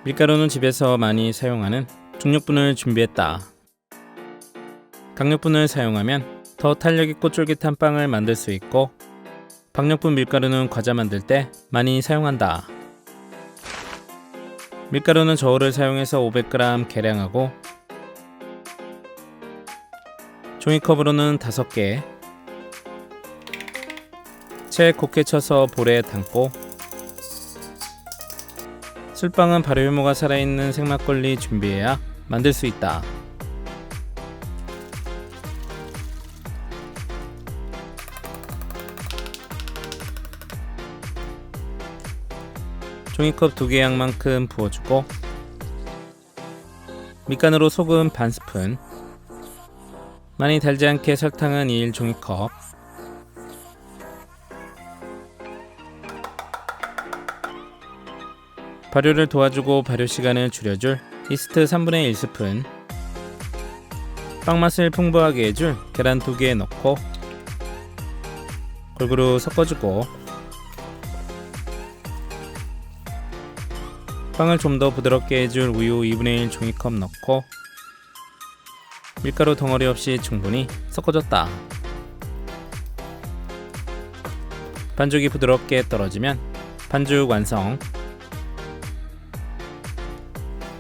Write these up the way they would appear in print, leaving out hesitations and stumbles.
밀가루는 집에서 많이 사용하는 중력분을 준비했다. 강력분을 사용하면 더 탄력있고 쫄깃한 빵을 만들 수 있고, 박력분 밀가루는 과자 만들 때 많이 사용한다. 밀가루는 저울을 사용해서 500g 계량하고, 종이컵으로는 5개, 채 곱게 쳐서 볼에 담고, 술빵은 발효효모가 살아있는 생막걸리 준비해야 만들 수 있다. 종이컵 2개 양만큼 부어주고, 밑간으로 소금 반 스푼, 많이 달지 않게 설탕은 2일 종이컵, 발효를 도와주고 발효 시간을 줄여줄 이스트 3분의 1스푼, 빵 맛을 풍부하게 해줄 계란 2개 넣고 골고루 섞어주고, 빵을 좀 더 부드럽게 해줄 우유 2분의 1 종이컵 넣고 밀가루 덩어리 없이 충분히 섞어줬다. 반죽이 부드럽게 떨어지면 반죽 완성.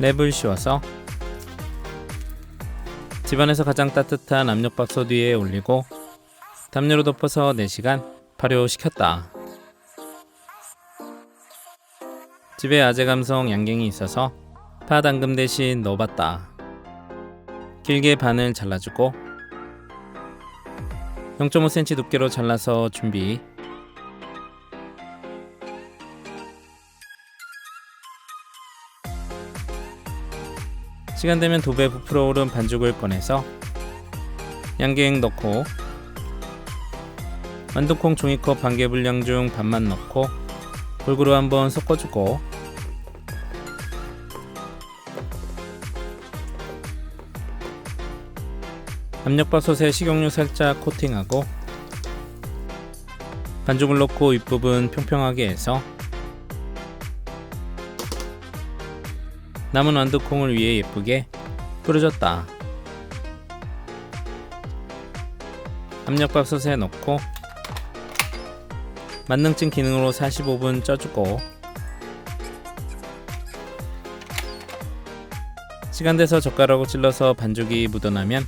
랩을 씌워서 집안에서 가장 따뜻한 압력밥솥 위에 올리고 담요로 덮어서 4시간 발효시켰다. 집에 아재 감성 양갱이 있어서 파 당금 대신 넣어봤다. 길게 반을 잘라주고 0.5cm 두께로 잘라서 준비. 시간 되면 도배에 부풀어 오른 반죽을 꺼내서 양갱 넣고 완두콩 종이컵 반개 분량 중 반만 넣고 골고루 한번 섞어주고, 압력밥솥에 식용유 살짝 코팅하고 반죽을 넣고 윗부분 평평하게 해서 남은 완두콩을 위에 예쁘게 뿌려줬다. 압력밥솥에 넣고 만능증 기능으로 45분 쪄주고, 시간 돼서 젓가락으로 찔러서 반죽이 묻어나면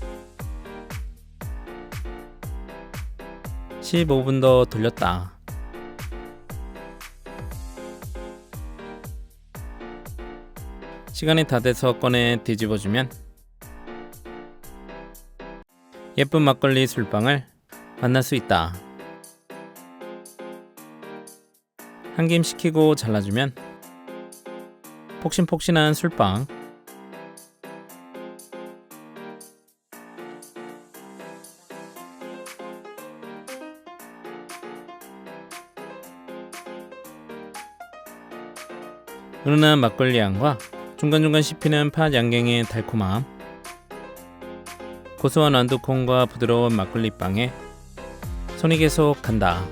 15분 더 돌렸다. 시간이 다 돼서 꺼내 뒤집어주면 예쁜 막걸리 술빵을 만날 수 있다. 한 김 식히고 잘라주면 폭신폭신한 술빵. 은은한 막걸리 향과 중간중간 씹히는 팥 양갱의 달콤함, 고소한 완두콩과 부드러운 막걸리빵에 손이 계속 간다.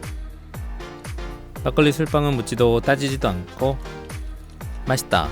막걸리 술빵은 묻지도 따지지도 않고 맛있다.